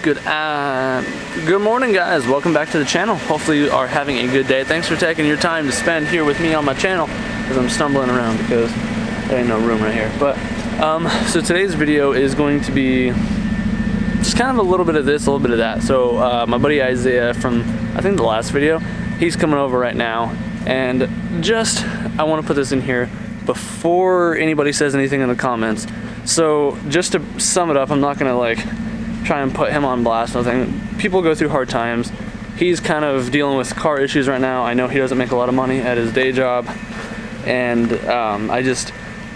Good morning, guys. Welcome back to the channel. Hopefully you are having a good day. Thanks for taking your time to spend here with me on my channel, because I'm stumbling around because there ain't no room right here. But so today's video is going to be just kind of a little bit of this, a little bit of that. So my buddy Isaiah from I think the last video, he's coming over right now, and just I want to put this in here before anybody says anything in the comments. So just to sum it up, I'm not gonna like try and put him on blast or nothing. People go through hard times. He's kind of dealing with car issues right now. I know he doesn't make a lot of money at his day job, and I just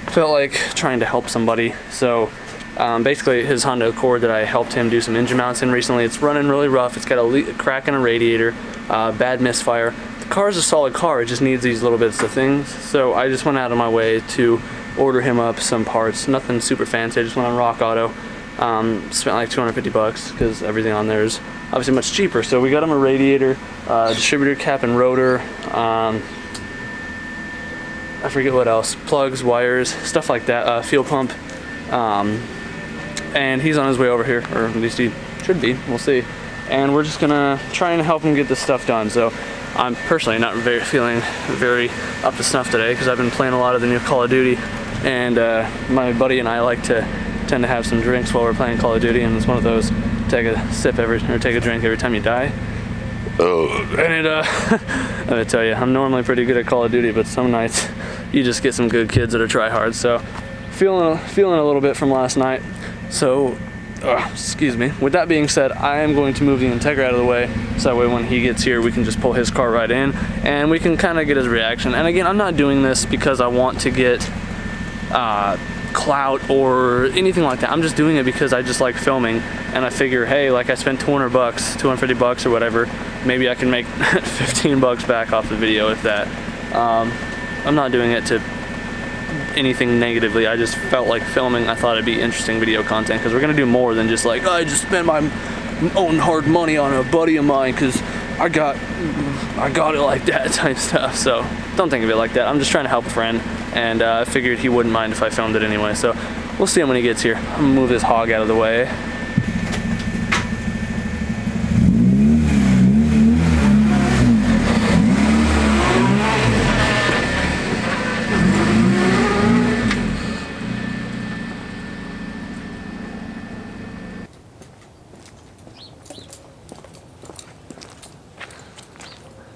felt like trying to help somebody. So basically his Honda Accord that I helped him do some engine mounts in recently, it's running really rough. It's got a crack in a radiator, bad misfire. The car is a solid car, it just needs these little bits of things. So I just went out of my way to order him up some parts. Nothing super fancy, I just went on Rock Auto. Spent like 250 bucks because everything on there is obviously much cheaper. So we got him a radiator, distributor cap and rotor, I forget what else, plugs, wires, stuff like that, fuel pump, and he's on his way over here, or at least he should be, we'll see. And we're just gonna try and help him get this stuff done. So I'm personally not feeling very up to snuff today because I've been playing a lot of the new Call of Duty, and my buddy and I like to tend to have some drinks while we're playing Call of Duty, and it's one of those take a drink every time you die. And it I'm gonna tell you, I'm normally pretty good at Call of Duty, but some nights you just get some good kids that are try hard. So feeling a little bit from last night. So excuse me. With that being said, I am going to move the Integra out of the way, so that way when he gets here we can just pull his car right in and we can kind of get his reaction. And again, I'm not doing this because I want to get clout or anything like that. I'm just doing it because I just like filming, and I figure, hey, like I spent 200 bucks, 250 bucks or whatever, maybe I can make 15 bucks back off the video if that. I'm not doing it to anything negatively. I just felt like filming. I thought it'd be interesting video content, because we're gonna do more than just like, oh, I just spent my own hard money on a buddy of mine because I got it like that type stuff. So don't think of it like that. I'm just trying to help a friend, and I figured he wouldn't mind if I filmed it anyway. So we'll see him when he gets here. I'm gonna move this hog out of the way.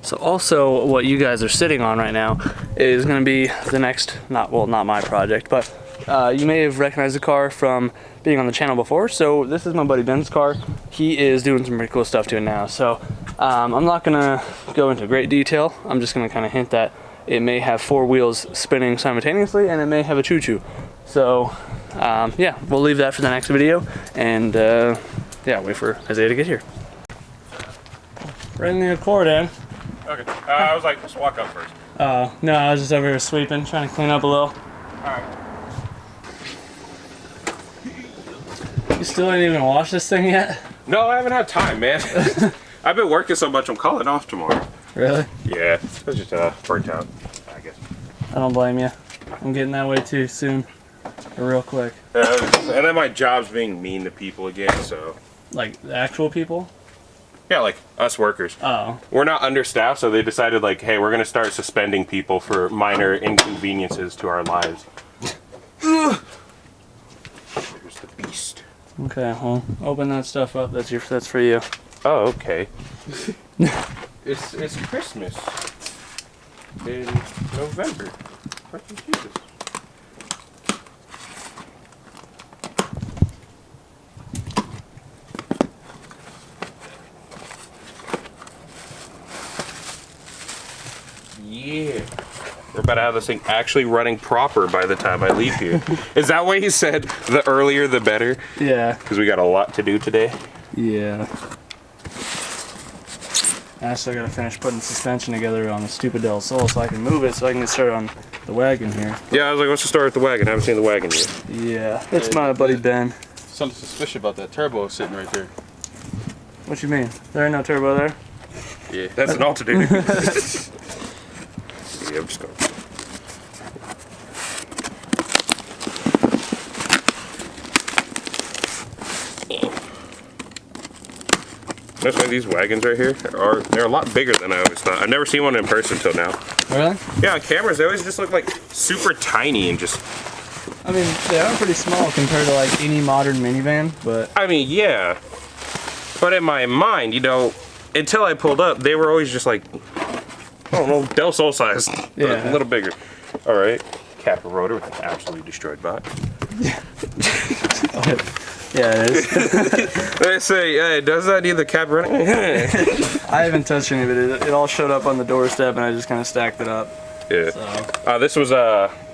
So also what you guys are sitting on right now is going to be the next, not my project, but you may have recognized the car from being on the channel before. So this is my buddy Ben's car. He is doing some pretty cool stuff to it now. So I'm not going to go into great detail. I'm just going to kind of hint that it may have 4 wheels spinning simultaneously, and it may have a choo-choo. So yeah, we'll leave that for the next video, and yeah, wait for Isaiah to get here. Bring the Accord in. Okay. I was like, let's walk up first. No, I was just over here sweeping, trying to clean up a little. Alright. You still ain't even washed this thing yet? No, I haven't had time, man. I've been working so much, I'm calling off tomorrow. Really? Yeah, I was just burnt out, I guess. I don't blame you. I'm getting that way too soon. Real quick. And then my job's being mean to people again, so. Like the actual people? Yeah, like us workers. Oh. We're not understaffed, so they decided like, hey, we're going to start suspending people for minor inconveniences to our lives. There's the beast. Okay, well, open that stuff up. That's for you. Oh, okay. It's Christmas in November. Fucking Jesus. Yeah. We're about to have this thing actually running proper by the time I leave here. Is that why he said the earlier the better? Yeah. Because we got a lot to do today? Yeah. I still gotta finish putting the suspension together on the stupid Del Sol so I can move it so I can get started on the wagon here. Yeah, I was like, let's just start with the wagon. I haven't seen the wagon yet. Yeah. It's my buddy Ben. Something suspicious about that turbo sitting right there. What you mean? There ain't no turbo there? Yeah, that's an alternator. Yeah, I'm just going. That's why these wagons right here they're a lot bigger than I always thought. I've never seen one in person till now. Really? Yeah, on cameras they always just look like super tiny and just. I mean, they are pretty small compared to like any modern minivan, but. I mean, yeah. But in my mind, you know, until I pulled up, they were always just like, I don't know, Del Sol size. Yeah. A little bigger. All right. Cap rotor with an absolutely destroyed bot. Yeah, it is. They say, hey, does that need the cap running? I haven't touched any of it. It all showed up on the doorstep, and I just kind of stacked it up. Yeah. So. This was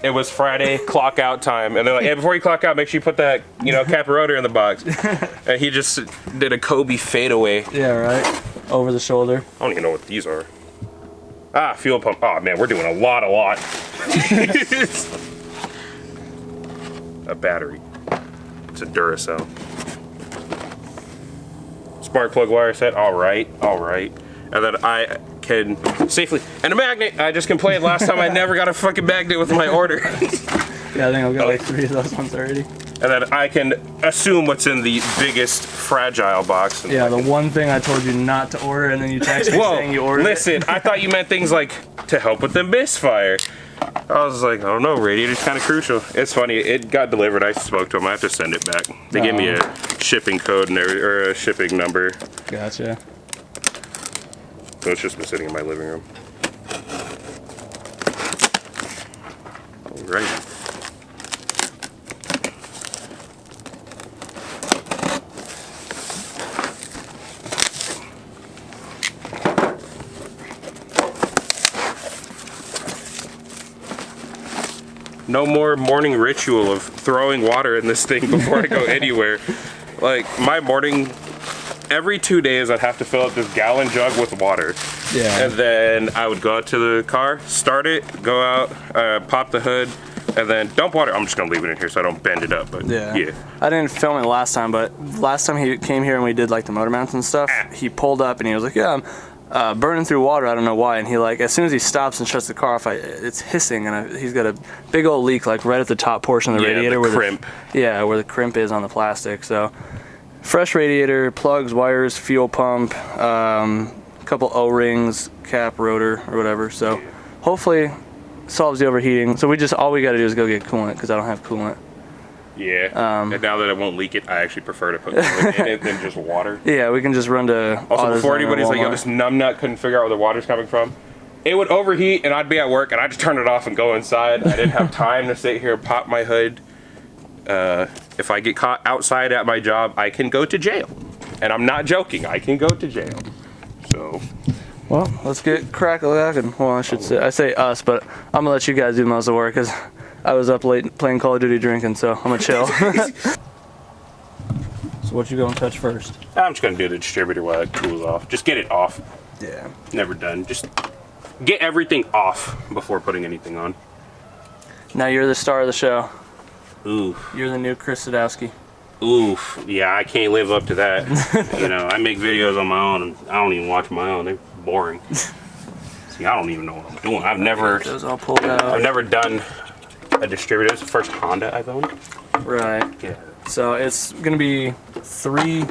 it was Friday clock out time, and they're like, hey, before you clock out, make sure you put that, you know, cap rotor in the box. And he just did a Kobe fadeaway. Yeah, right. Over the shoulder. I don't even know what these are. Ah, fuel pump. Oh man, we're doing a lot. A battery. It's a Duracell. Spark plug wire set. All right. And then I can safely. And a magnet. I just complained last time I never got a fucking magnet with my order. Yeah, I think I've got like 3 of those ones already. And then I can assume what's in the biggest fragile box. Yeah, the one thing I told you not to order, and then you text me saying you ordered listen, I thought you meant things like to help with the misfire. I was like, I don't know, radiator's kind of crucial. It's funny, it got delivered. I spoke to them. I have to send it back. They gave me a shipping code and or a shipping number. Gotcha. So it's just been sitting in my living room. All right. No more morning ritual of throwing water in this thing before I go anywhere. Like, my morning, every 2 days I'd have to fill up this gallon jug with water. Yeah. And then I would go out to the car, start it, go out, pop the hood, and then dump water. I'm just gonna leave it in here so I don't bend it up, but yeah. I didn't film it last time, but last time he came here and we did like the motor mounts and stuff, he pulled up and he was like, yeah, I'm burning through water, I don't know why, and he like, as soon as he stops and shuts the car off, it's hissing, and he's got a big old leak like right at the top portion of the radiator. The crimp. Where the crimp is on the plastic. So fresh radiator, plugs, wires, fuel pump, couple O-rings, cap, rotor, or whatever. So hopefully solves the overheating. So all we got to do is go get coolant, because I don't have coolant. Yeah, and now that I won't leak it, I actually prefer to put coolant in it than just water. Yeah, we can just run to Also, before anybody's like, yo, this numbnut couldn't figure out where the water's coming from, it would overheat and I'd be at work and I'd just turn it off and go inside. I didn't have time to sit here and pop my hood. If I get caught outside at my job, I can go to jail. And I'm not joking, I can go to jail. So... Well, let's get crack-a-lackin'. Well, I say us, but I'm gonna let you guys do most of the work, because I was up late playing Call of Duty drinking, so I'm gonna chill. So what you gonna touch first? I'm just gonna do the distributor while it cools off. Just get it off. Yeah. Never done. Just get everything off before putting anything on. Now you're the star of the show. Oof. You're the new ChrisSadowski. Oof. Yeah, I can't live up to that. You know, I make videos on my own and I don't even watch my own. They're boring. See, I don't even know what I'm doing. I've never done a distributor. It's the first Honda I've owned. Right. Yeah. So it's gonna be 3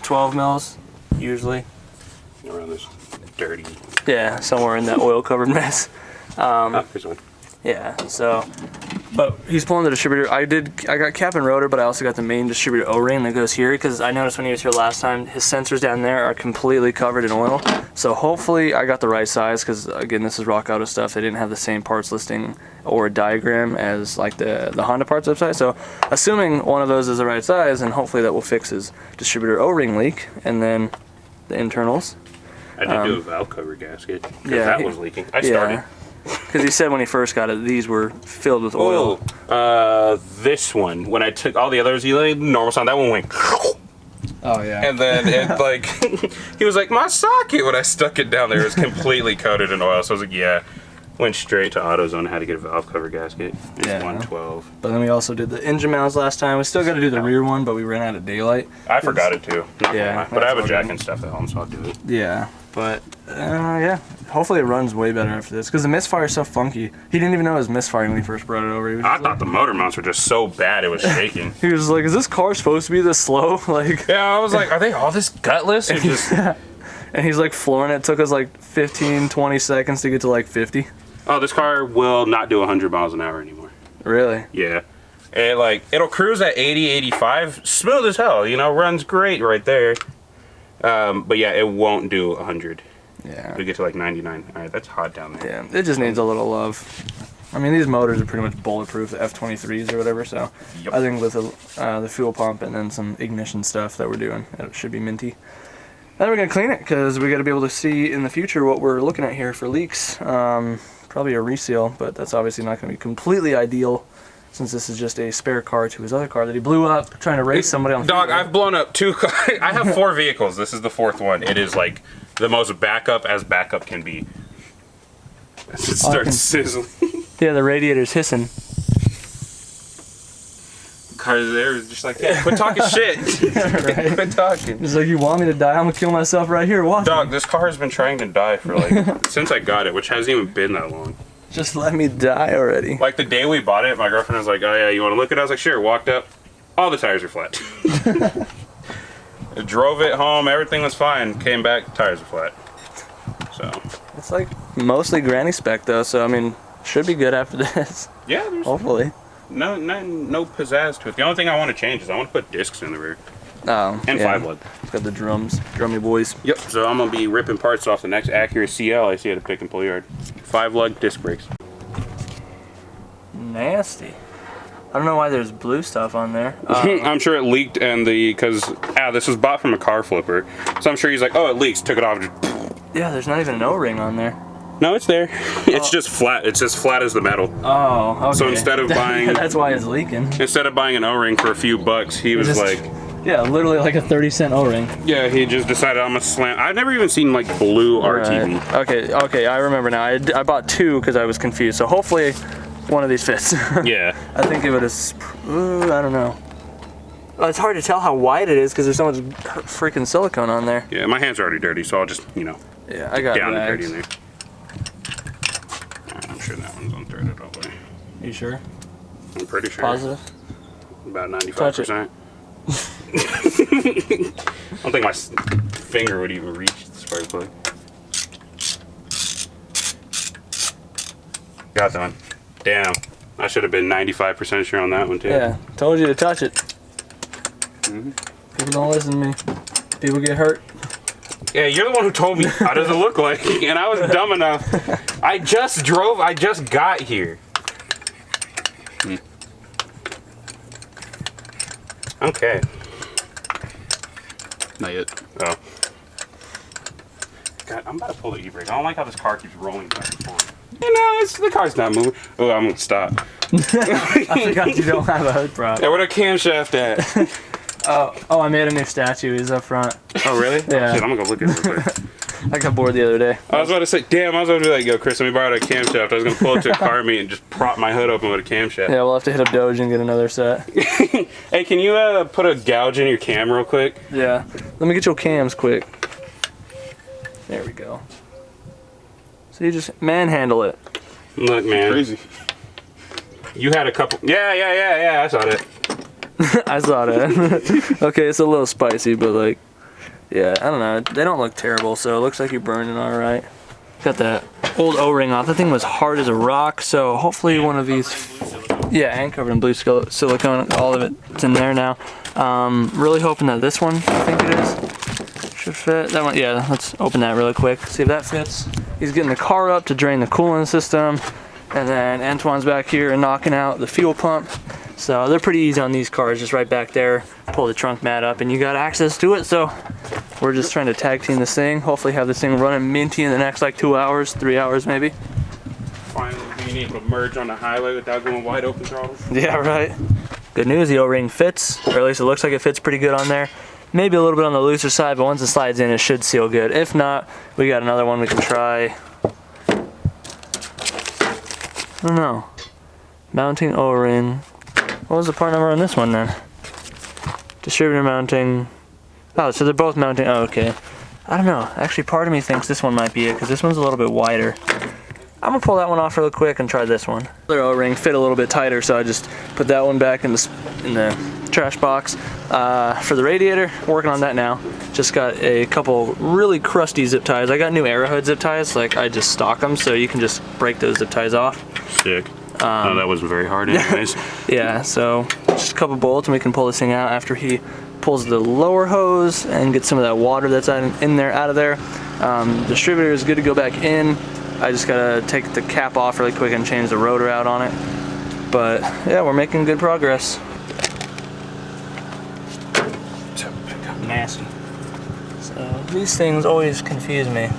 12 mils usually. Around this dirty. Yeah, somewhere in that oil-covered mess. Here's one. Yeah. So, but he's pulling the distributor. I got cap and rotor, but I also got the main distributor O-ring that goes here, because I noticed when he was here last time, his sensors down there are completely covered in oil. So hopefully I got the right size, because again, this is Rock Auto stuff. They didn't have the same parts listing or a diagram as like the Honda parts website. So assuming one of those is the right size, and hopefully that will fix his distributor O-ring leak, and then the internals. I did do a valve cover gasket, because yeah, that was leaking. I started. Because he said when he first got it, these were filled with oil. This one, when I took all the others, he like normal sound, that one went. Oh yeah. And then it like, he was like, my socket, when I stuck it down there, it was completely coated in oil. So I was like, yeah. Went straight to AutoZone, had to get a valve cover gasket. It's 112. But then we also did the engine mounts last time. We still got to do the rear one, but we ran out of daylight. I forgot it too. Yeah. But I have a jack and stuff at home, so I'll do it. Yeah. But yeah, hopefully it runs way better after this, because the misfire is so funky. He didn't even know it was misfiring when he first brought it over. He was I thought the motor mounts were just so bad it was shaking. He was like, is this car supposed to be this slow? Like, yeah, I was like, are they all this gutless? Or just... And he's like flooring it. It took us like 15, 20 seconds to get to like 50. Oh, this car will not do 100 miles an hour anymore. Really? Yeah. It'll cruise at 80, 85, smooth as hell, you know, runs great right there. But yeah, it won't do 100. Yeah. It'll get to like 99. All right, that's hot down there. Yeah, it just needs a little love. I mean, these motors are pretty much bulletproof, the F23s or whatever, so yep. I think with the fuel pump and then some ignition stuff that we're doing, it should be minty. Then we're going to clean it, because we got to be able to see in the future what we're looking at here for leaks. Probably a reseal, but that's obviously not going to be completely ideal, since this is just a spare car to his other car that he blew up trying to race somebody on the Dog, freeway. I've blown up 2 cars. I have 4 vehicles. This is the 4th one. It is like the most backup as backup can be. It starts sizzling. Yeah, the radiator's hissing. Cars there just like, yeah, quit talking shit. Right? Quit talking. It's like, you want me to die? I'm going to kill myself right here. Watch Dog, me. this car has been trying to die for like, since I got it, which hasn't even been that long. Just let me die already. Like the day we bought it, my girlfriend was like, oh yeah, you want to look at it? I was like, sure. Walked up, all the tires are flat. Drove it home, everything was fine. Came back, tires are flat. So. It's like mostly granny spec though, so I mean, should be good after this. Yeah, there's hopefully. No pizzazz to it. The only thing I want to change is I want to put discs in the rear. Oh, and yeah. 5-lug. It's got the drummy boys. Yep, so I'm going to be ripping parts off the next Acura CL I see at a pick and pull yard. 5-lug disc brakes. Nasty. I don't know why there's blue stuff on there. I'm sure it leaked and because this was bought from a car flipper. So I'm sure he's like, oh, it leaks, took it off. Yeah, there's not even an O-ring on there. No, it's there. It's just flat. It's as flat as the metal. Oh, okay. So instead of buying... That's why it's leaking. Instead of buying an O-ring for a few bucks, he was like... Yeah, literally like a 30-cent O-ring. Yeah, he just decided I'm gonna slam... I've never even seen like blue RTV. Right. Okay, I remember now. I bought 2 because I was confused. So hopefully one of these fits. Yeah. I think it would have... I don't know. It's hard to tell how wide it is because there's so much freaking silicone on there. Yeah, my hands are already dirty, so I'll just, you know... Yeah, I got down and rags. dirty in there. I'm sure that one's unthreaded all the way. You sure? I'm pretty sure. Positive? About 95%. I don't think my finger would even reach the spark plug. Got that one. Damn. I should have been 95% sure on that one too. Yeah, told you to touch it. People don't listen to me. People get hurt. Yeah, you're the one who told me how does it look like, and I was dumb enough. I just got here. Okay. Not yet. Oh. God, I'm about to pull the e-brake. I don't like how this car keeps rolling back and forth. You know, the car's not moving. Oh, I'm gonna stop. I forgot you don't have a hood prop. Yeah, where the camshaft at? Oh, I made a new statue. He's up front. Oh, really? Yeah. Oh, shit, I'm gonna go look at it real quick. I got bored the other day. I was about to say, damn, I was about to be like, yo, Chris, let me borrow that camshaft. I was gonna pull it to a car meet and just prop my hood open with a camshaft. Yeah, we'll have to hit up Doge and get another set. Hey, can you put a gouge in your cam real quick? Yeah. Let me get your cams quick. There we go. So you just manhandle it. Look, man. Crazy. You had a couple. Yeah, I saw that. I saw that. Okay, it's a little spicy, but like, yeah, I don't know. They don't look terrible, so it looks like you're burning all right. Got that old O-ring off. That thing was hard as a rock, so hopefully one of these... Yeah, and covered in blue silicone. All of it's in there now. Really hoping that this one, I think it is, should fit. That one, yeah, let's open that really quick. See if that fits. He's getting the car up to drain the coolant system. And then Antoine's back here knocking out the fuel pump. So they're pretty easy on these cars, just right back there. Pull the trunk mat up and you got access to it. So we're just trying to tag team this thing. Hopefully have this thing running minty in the next like 2 hours, 3 hours maybe. Finally being able to merge on the highway without going wide open throttle. Yeah, right. Good news, the O-ring fits, or at least it looks like it fits pretty good on there. Maybe a little bit on the looser side, but once it slides in, it should seal good. If not, we got another one we can try. I don't know. Mounting O-ring. What was the part number on this one then? Distributor mounting. Oh, so they're both mounting. Oh, okay. I don't know. Actually, part of me thinks this one might be it because this one's a little bit wider. I'm gonna pull that one off real quick and try this one. The O-ring fit a little bit tighter, so I just put that one back in the trash box. For the radiator, working on that now. Just got a couple really crusty zip ties. I got new Arrowhead zip ties, like I just stock them, so you can just break those zip ties off. Sick. No, that wasn't very hard anyways. Yeah, so just a couple bolts and we can pull this thing out after he pulls the lower hose and get some of that water that's in there out of there. Distributor is good to go back in. I just gotta take the cap off really quick and change the rotor out on it. But yeah, we're making good progress. Nasty. So these things always confuse me.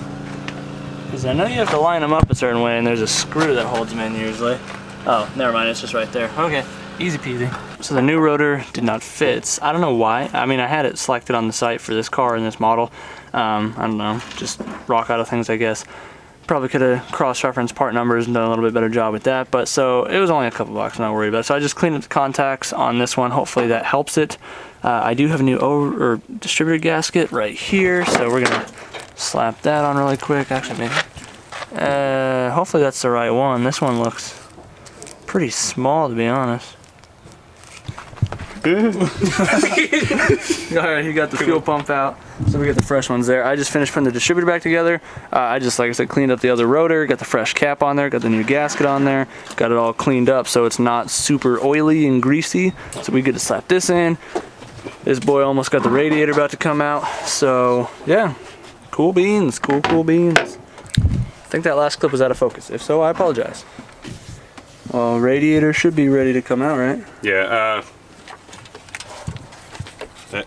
Because I know you have to line them up a certain way and there's a screw that holds them in usually. Oh, never mind, it's just right there. Okay, easy peasy. So the new rotor did not fit. I don't know why. I mean, I had it selected on the site for this car and this model. I don't know, just rock out of things, I guess. Probably could have cross-referenced part numbers and done a little bit better job with that, but so it was only a couple bucks, I'm not worried about it. So I just cleaned up the contacts on this one. Hopefully that helps it. I do have a new distributor gasket right here, so we're gonna slap that on really quick. Actually, maybe. Hopefully that's the right one. This one looks pretty small, to be honest. Alright, he got the fuel pump out, so we got the fresh ones there. I just finished putting the distributor back together. I just, like I said, cleaned up the other rotor, got the fresh cap on there, got the new gasket on there, got it all cleaned up so it's not super oily and greasy. So we get to slap this in. This boy almost got the radiator about to come out. So yeah, cool beans, cool beans. I think that last clip was out of focus. If so, I apologize. Well, radiator should be ready to come out, right? Yeah,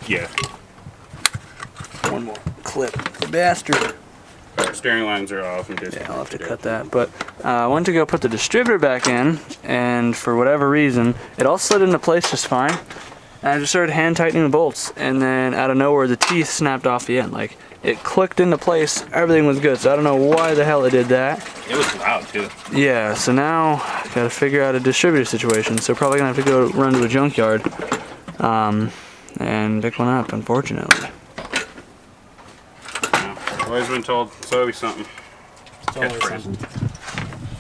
yeah. One more clip. Bastard. Steering lines are off. And yeah, I'll have to cut that. But I went to go put the distributor back in, and for whatever reason, it all slid into place just fine. And I just started hand tightening the bolts, and then out of nowhere, the teeth snapped off the end. Like, it clicked into place, everything was good. So I don't know why the hell it did that. It was loud too. Yeah, so now I gotta figure out a distributor situation. So probably gonna have to go run to a junkyard and pick one up, unfortunately. Yeah, always been told it's always something. It's always something.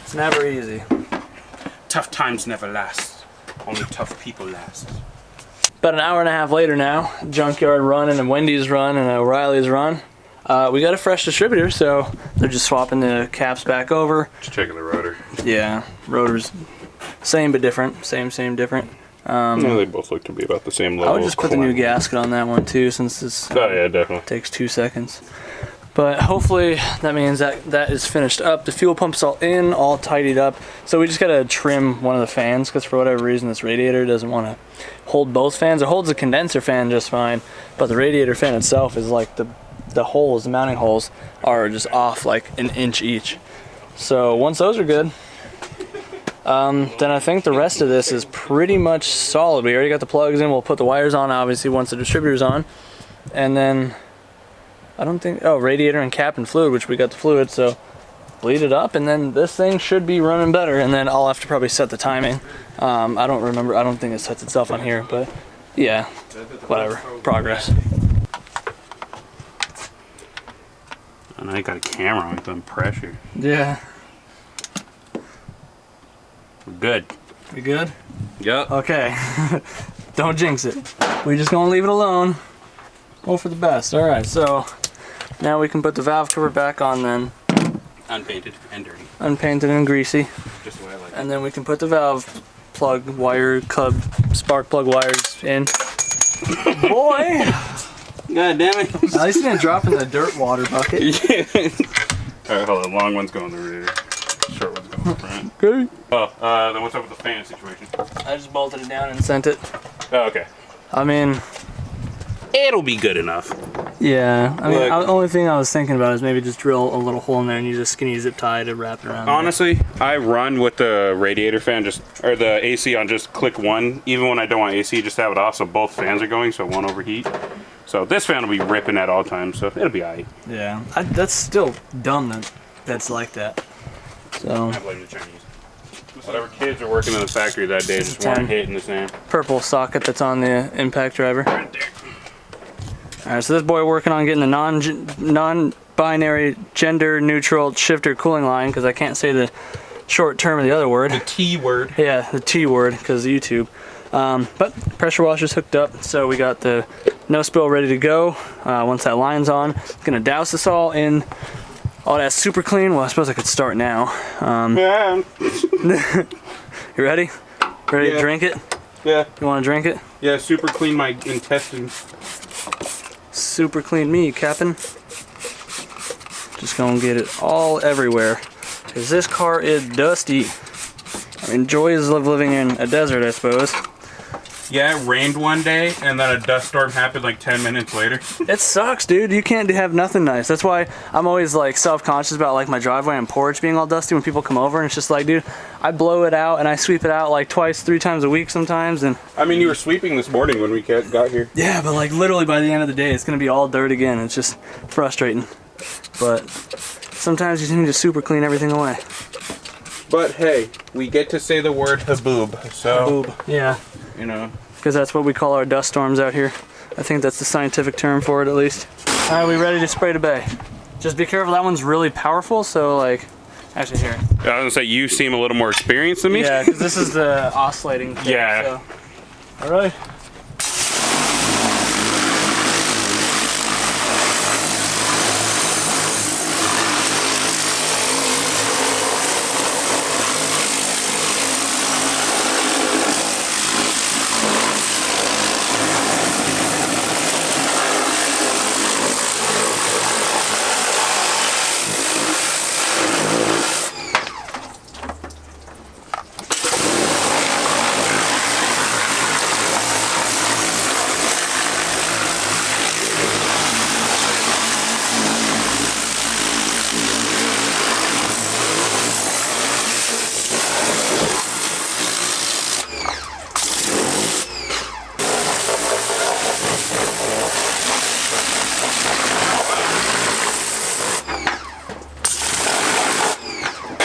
It's never easy. Tough times never last. Only tough people last. About an hour and a half later now, junkyard run and a Wendy's run and a O'Reilly's run. We got a fresh distributor, so they're just swapping the caps back over. Just checking the rotor. Yeah, rotor's same but different. Same, different. No, they both look to be about the same level. I would just put the new gasket on that one too, since this yeah, definitely takes 2 seconds. But hopefully that means that is finished up. The fuel pump's all in, all tidied up. So we just gotta trim one of the fans because for whatever reason this radiator doesn't want to hold both fans. It holds the condenser fan just fine, but the radiator fan itself is like the holes, the mounting holes are just off like an inch each. So once those are good, then I think the rest of this is pretty much solid. We already got the plugs in. We'll put the wires on obviously once the distributor's on, and then I don't think, oh, radiator and cap and fluid, which we got the fluid, so bleed it up, and then this thing should be running better, and then I'll have to probably set the timing. I don't remember, I don't think it sets itself on here, but yeah, whatever, progress. And I got a camera with them pressure. Yeah. We're good. We good? Yep. Okay. Don't jinx it. We just gonna leave it alone. Hope for the best. Alright, so now we can put the valve cover back on then. Unpainted and dirty. Unpainted and greasy. Just the way I like it. And then we can put the valve plug wire, spark plug wires in. Boy! God damn it. At least you didn't drop in the dirt water bucket. Yeah. Alright, hold on. Long one's going the rear. Short one's going the front. Okay. Oh, then what's up with the fan situation? I just bolted it down and sent it. Oh, okay. I mean, it'll be good enough. yeah. I mean, Look. the only thing I was thinking about is maybe just drill a little hole in there and use a skinny zip tie to wrap it around. Honestly, I run with the radiator fan or the AC on just click one, even when I don't want AC, just have it off so both fans are going so one overheat. So this fan will be ripping at all times, so it'll be alright. Yeah, that's still dumb that's like that. So I blame the Chinese. Whatever kids are working in the factory that day just weren't hitting the same. purple socket that's on the impact driver. Right there. All right, so this boy working on getting the non-binary gender neutral shifter cooling line, because I can't say the short term of the other word. The T word. Yeah, the T word, because of YouTube. But pressure washer's hooked up, so we got the no spill ready to go. Once that line's on, gonna douse this all in all that super clean. Well, I suppose I could start now. Yeah. You ready? Ready Yeah. to drink it? Yeah. You want to drink it? Yeah, super clean my intestines. Super clean me, Captain. Just gonna get it all everywhere, because this car is dusty. I mean, joys of living in a desert, I suppose. Yeah, it rained one day, and then a dust storm happened like 10 minutes later. It sucks, dude. You can't have nothing nice. That's why I'm always like self-conscious about like my driveway and porch being all dusty when people come over, and it's just like, dude, I blow it out and I sweep it out like twice, 3 times a week sometimes. And I mean, you were sweeping this morning when we got here. yeah, but like literally by the end of the day, it's gonna be all dirt again. It's just frustrating. But sometimes you just need to super clean everything away. But hey, we get to say the word haboob, so Yeah, you know. because that's what we call our dust storms out here. I think that's the scientific term for it, at least. All right, we ready to spray to bay? Just be careful, that one's really powerful, so like, actually here. I was gonna say, you seem a little more experienced than me. Yeah, because this is the oscillating thing, Yeah. So. All right.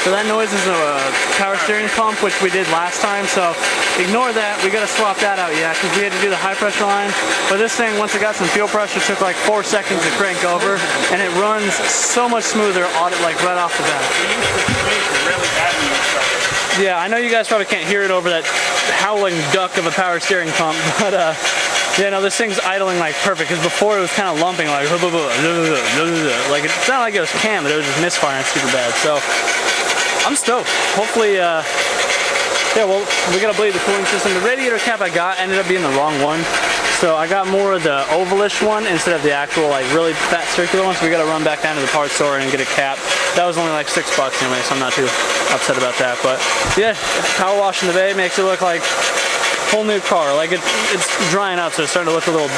So that noise is a power steering pump, which we did last time, so ignore that. We gotta swap that out, yeah, because we had to do the high pressure line. But this thing, once it got some fuel pressure, took like 4 seconds to crank over, and it runs so much smoother, like right off the bat. Yeah, I know you guys probably can't hear it over that howling duck of a power steering pump, but yeah, no, this thing's idling like perfect, because before it was kind of lumping like, like it sounded like it was cam, but it was just misfiring super bad. So I'm stoked. Hopefully, yeah, well, we gotta bleed the cooling system. The radiator cap I got ended up being the wrong one. So I got more of the ovalish one instead of the actual like really fat circular one. So we gotta run back down to the parts store and get a cap. That was only like $6 anyway, so I'm not too upset about that. But yeah, power wash in the bay makes it look like a whole new car. Like it's drying out, so it's starting to look a little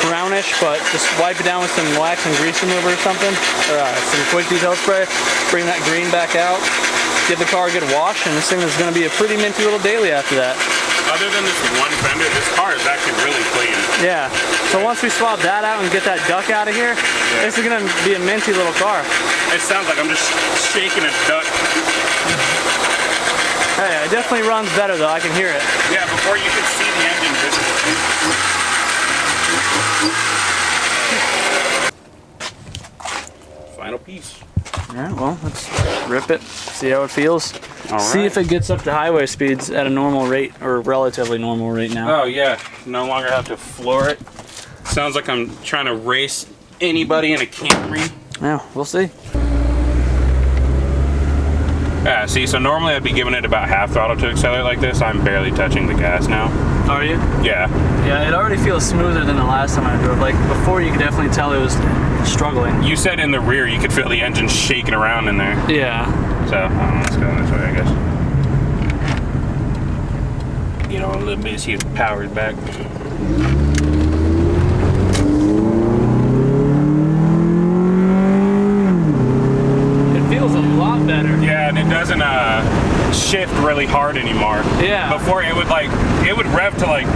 brownish, but just wipe it down with some wax and grease remover or something, or some quick detail spray. Bring that green back out, give the car a good wash, and this thing is going to be a pretty minty little daily after that. Other than this one fender, this car is actually really clean. Yeah, so once we swap that out and get that duck out of here, this is going to be a minty little car. It sounds like I'm just shaking a duck. Hey, it definitely runs better though, I can hear it. Yeah, before you could see the engine visibly. Final piece. Alright, well, let's rip it, see how it feels. All See right. if it gets up to highway speeds at a normal rate, or relatively normal rate now. Oh yeah, no longer have to floor it. Sounds like I'm trying to race anybody in a Camry. Yeah, we'll see. Yeah, see, so normally I'd be giving it about half throttle to accelerate like this. I'm barely touching the gas now. Are you? Yeah. Yeah, it already feels smoother than the last time I drove. Like, before you could definitely tell it was struggling. You said in the rear you could feel the engine shaking around in there. Yeah. So, let's go this way, I guess. Get on a little bit, see if the power's back. It feels a lot better. Yeah, and it doesn't shift really hard anymore. Yeah. Before it would rev to like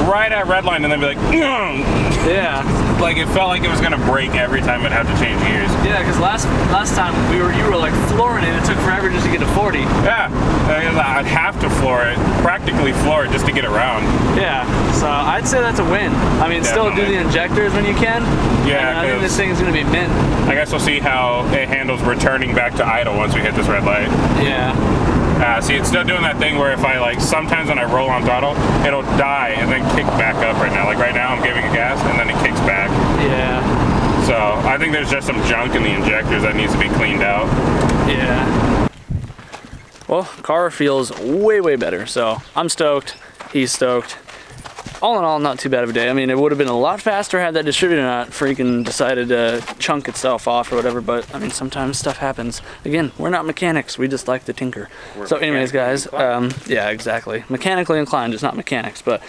right at redline and then be like, yeah. Like it felt like it was gonna break every time I'd have to change gears. Yeah, because last time you were like flooring it. It took forever just to get to 40. Yeah, I'd have to floor it, practically floor it just to get around. Yeah, so I'd say that's a win. I mean, still do the injectors when you can. Yeah, I think this thing is gonna be mint. I guess we'll see how it handles returning back to idle once we hit this red light. Yeah. See, it's still doing that thing where if I like, sometimes when I roll on throttle, it'll die and then kick back up right now. Like right now I'm giving it gas and then it kicks back. Yeah. So I think there's just some junk in the injectors that needs to be cleaned out. Yeah. Well, car feels way, way better. So I'm stoked, he's stoked. All in all, not too bad of a day. I mean, it would have been a lot faster had that distributor not freaking decided to chunk itself off or whatever, but I mean, sometimes stuff happens. Again, we're not mechanics, we just like to tinker. So anyways, guys, yeah, exactly. Mechanically inclined, just not mechanics, but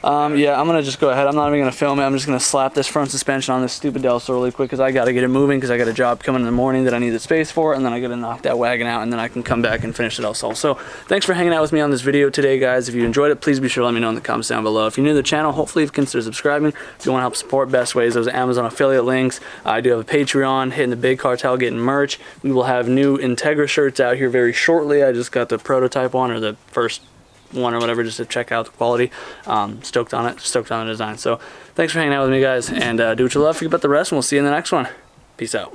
yeah, I'm gonna just go ahead. I'm not even gonna film it. I'm just gonna slap this front suspension on this stupid Delso really quick because I gotta get it moving because I got a job coming in the morning that I need the space for, and then I gotta knock that wagon out, and then I can come back and finish it also. So thanks for hanging out with me on this video today, guys. If you enjoyed it, please be sure to let me know in the comments down below. If you're new to the channel, hopefully you've considered subscribing. If you want to help support, best ways, those Amazon affiliate links. I do have a Patreon, hitting the big cartel, getting merch. We will have new Integra shirts out here very shortly. I just got the prototype one, or the first one or whatever, just to check out the quality. Stoked on it, stoked on the design. So thanks for hanging out with me, guys, and do what you love, forget about the rest, and we'll see you in the next one. Peace out.